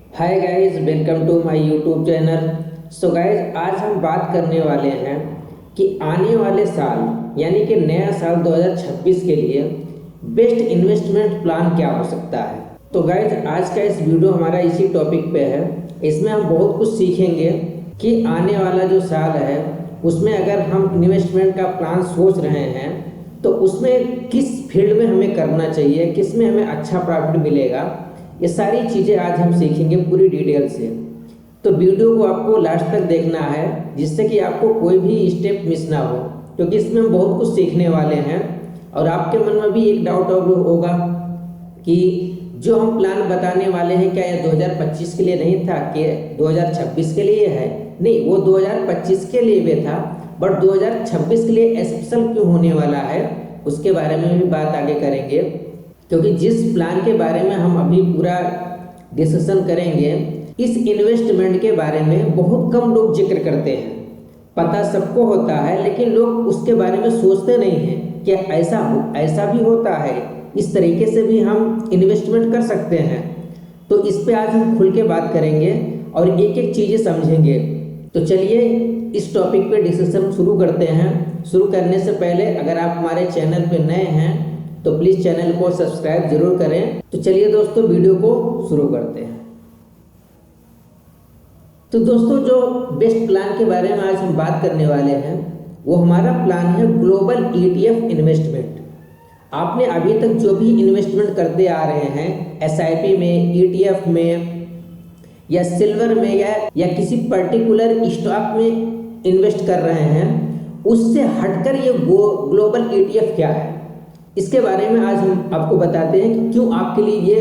Hi guys, welcome to my YouTube channel. So guys, आज हम बात करने वाले हैं कि आने वाले साल यानी कि नया साल 2026 के लिए बेस्ट इन्वेस्टमेंट प्लान क्या हो सकता है। तो गाइस, आज का इस वीडियो हमारा इसी टॉपिक पे है। इसमें हम बहुत कुछ सीखेंगे कि आने वाला जो साल है उसमें अगर हम इन्वेस्टमेंट का प्लान सोच रहे हैं तो उसमें किस फील्ड में हमें करना चाहिए, किस में हमें अच्छा प्रॉफिट मिलेगा। ये सारी चीज़ें आज हम सीखेंगे पूरी डिटेल से। तो वीडियो को आपको लास्ट तक देखना है जिससे कि आपको कोई भी स्टेप मिस ना हो, क्योंकि इसमें हम बहुत कुछ सीखने वाले हैं। और आपके मन में भी एक डाउट और होगा कि जो हम प्लान बताने वाले हैं क्या ये 2025 के लिए नहीं था कि 2026 के लिए है। नहीं, वो 2025 के लिए भी था, बट 2026 के लिए स्पेशल क्यों होने वाला है उसके बारे में भी बात आगे करेंगे। क्योंकि जिस प्लान के बारे में हम अभी पूरा डिस्कशन करेंगे, इस इन्वेस्टमेंट के बारे में बहुत कम लोग जिक्र करते हैं। पता सबको होता है लेकिन लोग उसके बारे में सोचते नहीं हैं कि ऐसा भी होता है, इस तरीके से भी हम इन्वेस्टमेंट कर सकते हैं। तो इस पे आज हम खुल के बात करेंगे और एक एक चीज़ें समझेंगे। तो चलिए इस टॉपिक पे डिस्कशन शुरू करते हैं। शुरू करने से पहले अगर आप हमारे चैनल पे नए हैं तो प्लीज़ चैनल को सब्सक्राइब जरूर करें। तो चलिए दोस्तों, वीडियो को शुरू करते हैं। तो दोस्तों, जो बेस्ट प्लान के बारे में आज हम बात करने वाले हैं वो हमारा प्लान है ग्लोबल ETF इन्वेस्टमेंट। आपने अभी तक जो भी इन्वेस्टमेंट करते आ रहे हैं SIP में, ETF में या सिल्वर में या किसी पर्टिकुलर स्टॉक में इन्वेस्ट कर रहे हैं, उससे हटकर ये ग्लोबल ETF क्या है, इसके बारे में आज हम आपको बताते हैं कि क्यों आपके लिए ये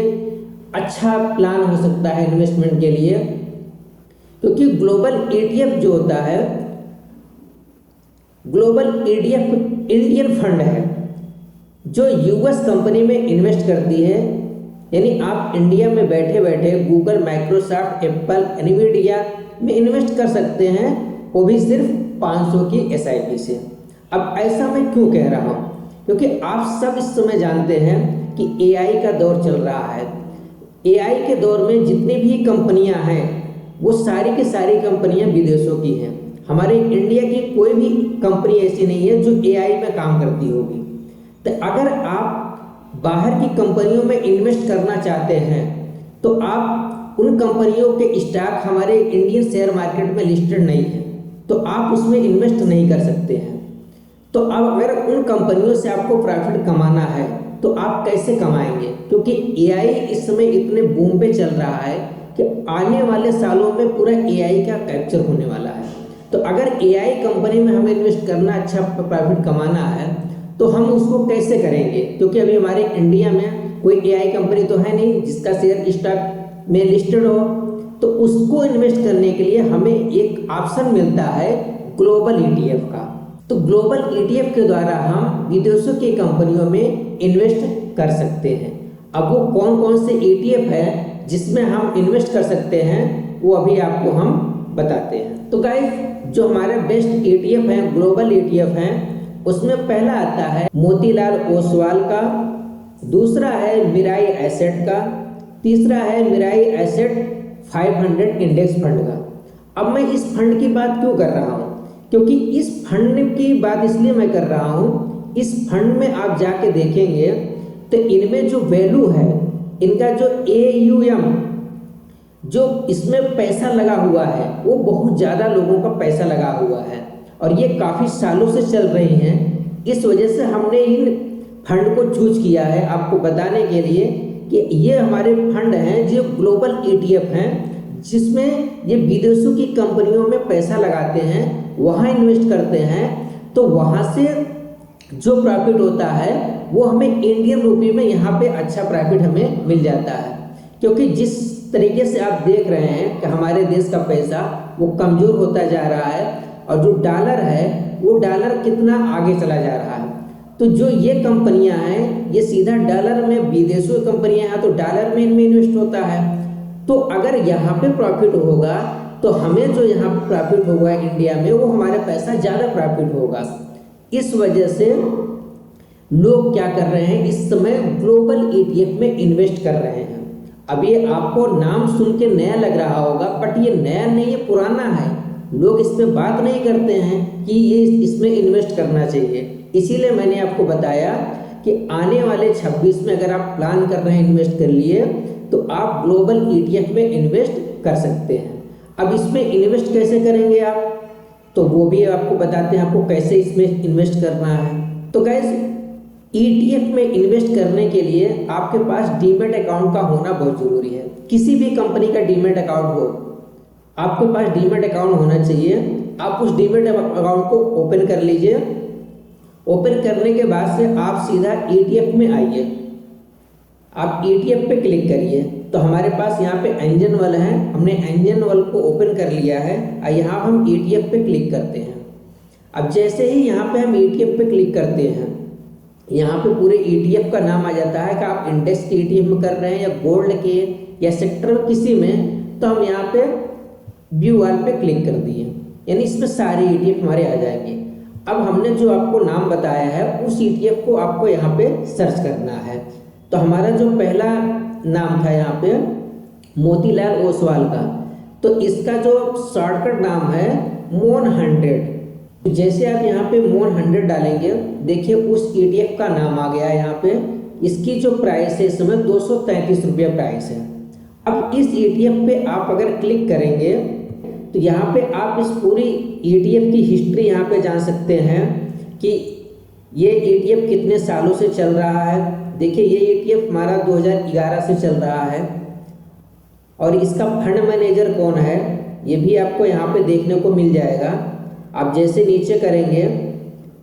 अच्छा प्लान हो सकता है इन्वेस्टमेंट के लिए। क्योंकि ग्लोबल ETF जो होता है, ग्लोबल ETF इंडियन फंड है जो US कंपनी में इन्वेस्ट करती है। यानी आप इंडिया में बैठे बैठे गूगल, माइक्रोसॉफ्ट, एप्पल, एनवीडिया में इन्वेस्ट कर सकते हैं, वो भी सिर्फ 500 की SIP से। अब ऐसा मैं क्यों कह रहा हूँ, क्योंकि आप सब इस समय जानते हैं कि AI का दौर चल रहा है। AI के दौर में जितनी भी कंपनियां हैं वो सारी की सारी कंपनियां विदेशों की हैं। हमारे इंडिया की कोई भी कंपनी ऐसी नहीं है जो AI में काम करती होगी। तो अगर आप बाहर की कंपनियों में इन्वेस्ट करना चाहते हैं तो आप उन कंपनियों के स्टॉक हमारे इंडियन शेयर मार्केट में लिस्टेड नहीं है, तो आप उसमें इन्वेस्ट नहीं कर सकते हैं। तो अब अगर उन कंपनियों से आपको प्रॉफिट कमाना है तो आप कैसे कमाएंगे, क्योंकि AI इस समय इतने बूम पे चल रहा है कि आने वाले सालों में पूरा AI का कैप्चर होने वाला है। तो अगर AI कंपनी में हमें इन्वेस्ट करना, अच्छा प्रॉफिट कमाना है, तो हम उसको कैसे करेंगे, क्योंकि अभी हमारे इंडिया में कोई AI कंपनी तो है नहीं जिसका शेयर स्टॉक में लिस्टेड हो। तो उसको इन्वेस्ट करने के लिए हमें एक ऑप्शन मिलता है ग्लोबल ETF का। तो ग्लोबल ETF के द्वारा हम विदेशों की कंपनियों में इन्वेस्ट कर सकते हैं। अब वो कौन कौन से ETF है जिसमें हम इन्वेस्ट कर सकते हैं वो अभी आपको हम बताते हैं। तो गाइस, जो हमारे बेस्ट ETF हैं, ग्लोबल ETF हैं, उसमें पहला आता है मोतीलाल ओसवाल का, दूसरा है मिराई एसेट का, तीसरा है मिराई एसेट 500 इंडेक्स फंड का। अब मैं इस फंड की बात क्यों कर रहा हूँ, क्योंकि इस फंड की बात इसलिए मैं कर रहा हूँ, इस फंड में आप जाके देखेंगे तो इनमें जो वैल्यू है, इनका जो AUM जो इसमें पैसा लगा हुआ है वो बहुत ज़्यादा लोगों का पैसा लगा हुआ है और ये काफ़ी सालों से चल रही हैं। इस वजह से हमने इन फंड को चूज किया है आपको बताने के लिए कि ये हमारे फंड हैं जो ग्लोबल ETF हैं, जिसमें ये विदेशों की कंपनियों में पैसा लगाते हैं, वहाँ इन्वेस्ट करते हैं। तो वहाँ से जो प्रॉफिट होता है वो हमें इंडियन रुपये में यहाँ पे अच्छा प्रॉफिट हमें मिल जाता है। क्योंकि जिस तरीके से आप देख रहे हैं कि हमारे देश का पैसा वो कमज़ोर होता जा रहा है और जो डॉलर है वो डॉलर कितना आगे चला जा रहा है। तो जो ये कंपनियां हैं ये सीधा डॉलर में, विदेशों की कंपनियां हैं तो डॉलर में इनमें इन्वेस्ट होता है। तो अगर यहाँ पे प्रॉफिट होगा तो हमें जो यहाँ पे प्रॉफिट होगा इंडिया में वो हमारा पैसा ज़्यादा प्रॉफिट होगा। इस वजह से लोग क्या कर रहे हैं, इस समय ग्लोबल ETF में इन्वेस्ट कर रहे हैं। अब ये आपको नाम सुन के नया लग रहा होगा, बट ये नया नहीं, ये पुराना है। लोग इस पे बात नहीं करते हैं कि ये इसमें इन्वेस्ट करना चाहिए। इसीलिए मैंने आपको बताया कि आने वाले 26 में अगर आप प्लान कर रहे हैं इन्वेस्ट कर लिए, तो आप ग्लोबल ETF में इन्वेस्ट कर सकते हैं। अब इसमें इन्वेस्ट कैसे करेंगे आप, तो वो भी आपको बताते हैं आपको कैसे इसमें इन्वेस्ट करना है। तो गाइस, ETF में इन्वेस्ट करने के लिए आपके पास डीमैट अकाउंट का होना बहुत ज़रूरी है। किसी भी कंपनी का डीमैट अकाउंट हो, आपके पास डीमैट अकाउंट होना चाहिए। आप उस डीमैट अकाउंट को ओपन कर लीजिए। ओपन करने के बाद से आप सीधा ETF में आइए। आप ETF पे क्लिक करिए, तो हमारे पास यहाँ पे एंजन वन है। हमने एंजन वन को ओपन कर लिया है। यहाँ हम ETF पे क्लिक करते हैं। अब जैसे ही यहाँ पे हम ETF पे क्लिक करते हैं, यहाँ पे पूरे ETF का नाम आ जाता है कि आप इंडेक्स के ETF में कर रहे हैं या गोल्ड के या सेक्टर किसी में। तो हम यहाँ पे व्यू वाल पे क्लिक कर दिए, यानी इसमें सारे ETF हमारे आ जाएंगे। अब हमने जो आपको नाम बताया है उस ETF को आपको यहाँ पे सर्च करना है। तो हमारा जो पहला नाम था यहाँ पे मोतीलाल ओसवाल का, तो इसका जो शॉर्टकट नाम है मोन 100। जैसे आप यहाँ पे मोन 100 डालेंगे, देखिए उस ETF का नाम आ गया यहाँ पे। इसकी जो प्राइस है इस समय 233 रुपये प्राइस है। अब इस ETF पे आप अगर क्लिक करेंगे, तो यहाँ पे आप इस पूरी ETF की हिस्ट्री यहाँ पे जान सकते हैं कि ये ETF कितने सालों से चल रहा है। देखिए ये ETF हमारा 2011 से चल रहा है, और इसका फंड मैनेजर कौन है ये भी आपको यहाँ पे देखने को मिल जाएगा। आप जैसे नीचे करेंगे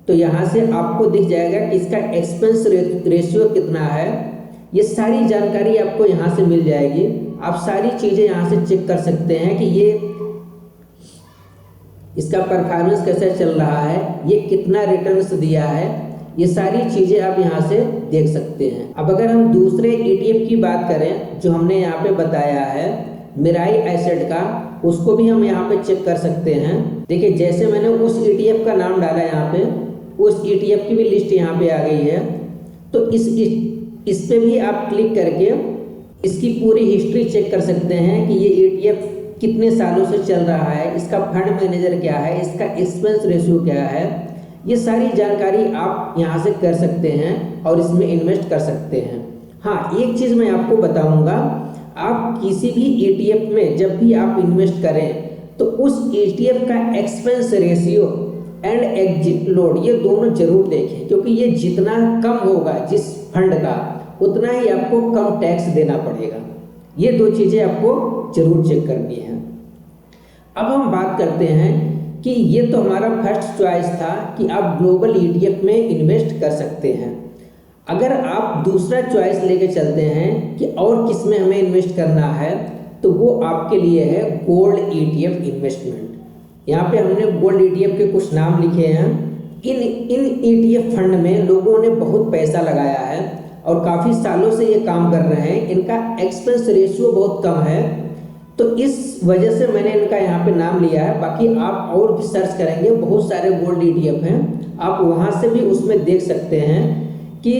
तो यहाँ से आपको दिख जाएगा कि इसका एक्सपेंस रेशियो कितना है। ये सारी जानकारी आपको यहाँ से मिल जाएगी। आप सारी चीज़ें यहाँ से चेक कर सकते हैं कि ये इसका परफॉर्मेंस कैसा चल रहा है, ये कितना रिटर्न्स दिया है, ये सारी चीज़ें आप यहाँ से देख सकते हैं। अब अगर हम दूसरे ETF की बात करें जो हमने यहाँ पे बताया है मिराई एसेट का, उसको भी हम यहाँ पे चेक कर सकते हैं। देखिए जैसे मैंने उस ETF का नाम डाला यहाँ पे, उस ETF की भी लिस्ट यहाँ पे आ गई है। तो इस पे भी आप क्लिक करके इसकी पूरी हिस्ट्री चेक कर सकते हैं कि ये ETF कितने सालों से चल रहा है, इसका फंड मैनेजर क्या है, इसका एक्सपेंस रेशियो क्या है। ये सारी जानकारी आप यहाँ से कर सकते हैं और इसमें इन्वेस्ट कर सकते हैं। हाँ, एक चीज़ मैं आपको बताऊंगा, आप किसी भी ETF में जब भी आप इन्वेस्ट करें तो उस ETF का expense ratio and exit load ये दोनों जरूर देखें, क्योंकि ये जितना कम होगा जिस फंड का, उतना ही आपको कम टैक्स देना पड़ेगा। ये दो चीज़ें आपको जरूर चेक करनी है। अब हम बात करते हैं कि ये तो हमारा फर्स्ट चॉइस था कि आप ग्लोबल ETF में इन्वेस्ट कर सकते हैं। अगर आप दूसरा चॉइस लेके चलते हैं कि और किस में हमें इन्वेस्ट करना है, तो वो आपके लिए है गोल्ड ETF इन्वेस्टमेंट। यहाँ पे हमने गोल्ड ETF के कुछ नाम लिखे हैं। इन ETF फंड में लोगों ने बहुत पैसा लगाया है और काफ़ी सालों से ये काम कर रहे हैं। इनका एक्सपेंस रेशियो बहुत कम है, तो इस वजह से मैंने इनका यहाँ पे नाम लिया है। बाकी आप और भी सर्च करेंगे, बहुत सारे गोल्ड ETF हैं, आप वहाँ से भी उसमें देख सकते हैं कि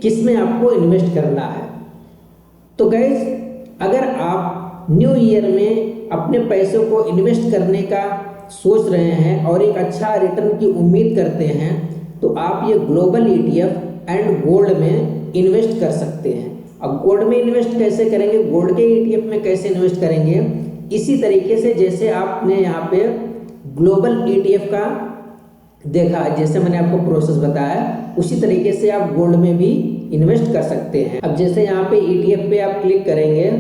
किस में आपको इन्वेस्ट करना है। तो गाइस, अगर आप न्यू ईयर में अपने पैसों को इन्वेस्ट करने का सोच रहे हैं और एक अच्छा रिटर्न की उम्मीद करते हैं, तो आप ये ग्लोबल ETF एंड गोल्ड में इन्वेस्ट कर सकते हैं। अब गोल्ड में इन्वेस्ट कैसे करेंगे, गोल्ड के ETF में कैसे इन्वेस्ट करेंगे, इसी तरीके से जैसे आपने यहाँ पे ग्लोबल ETF का देखा, जैसे मैंने आपको प्रोसेस बताया, उसी तरीके से आप गोल्ड में भी इन्वेस्ट कर सकते हैं। अब जैसे यहाँ पे ETF पे आप क्लिक करेंगे,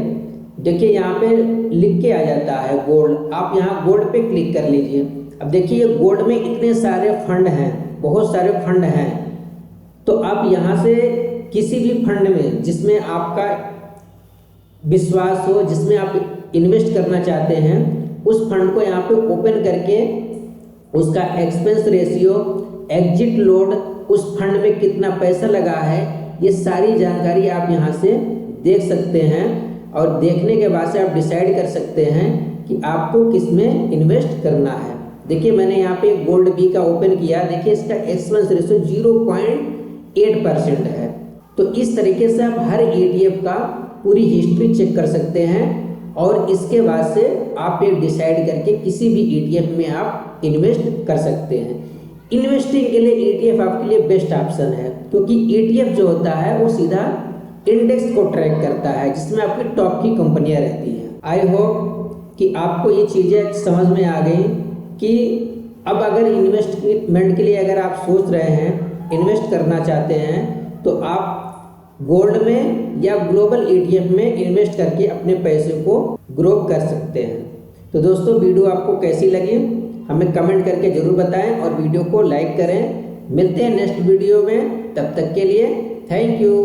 देखिए यहाँ पे लिख के आ जाता है गोल्ड, आप यहाँ गोल्ड पे क्लिक कर लीजिए। अब देखिए गोल्ड में इतने सारे फंड हैं, बहुत सारे फंड हैं। तो आप यहाँ से किसी भी फंड में जिसमें आपका विश्वास हो, जिसमें आप इन्वेस्ट करना चाहते हैं, उस फंड को यहाँ पे ओपन करके उसका एक्सपेंस रेशियो, एग्जिट लोड, उस फंड में कितना पैसा लगा है, ये सारी जानकारी आप यहाँ से देख सकते हैं। और देखने के बाद से आप डिसाइड कर सकते हैं कि आपको किस में इन्वेस्ट करना है। देखिए मैंने यहाँ पे गोल्ड बी का ओपन किया, देखिए इसका एक्सपेंस रेशियो 0.8% है। तो इस तरीके से आप हर ETF का पूरी हिस्ट्री चेक कर सकते हैं और इसके बाद से आप एक डिसाइड करके किसी भी ETF में आप इन्वेस्ट कर सकते हैं। इन्वेस्टिंग के लिए ETF आपके लिए बेस्ट ऑप्शन है, क्योंकि ETF जो होता है वो सीधा इंडेक्स को ट्रैक करता है जिसमें आपकी टॉप की कंपनियां रहती हैं। आई होप कि आपको ये चीज़ें समझ में आ गई कि अब अगर इन्वेस्टमेंट के लिए अगर आप सोच रहे हैं, इन्वेस्ट करना चाहते हैं, तो आप गोल्ड में या ग्लोबल ETF में इन्वेस्ट करके अपने पैसे को ग्रो कर सकते हैं। तो दोस्तों, वीडियो आपको कैसी लगी हमें कमेंट करके ज़रूर बताएं और वीडियो को लाइक करें। मिलते हैं नेक्स्ट वीडियो में, तब तक के लिए थैंक यू।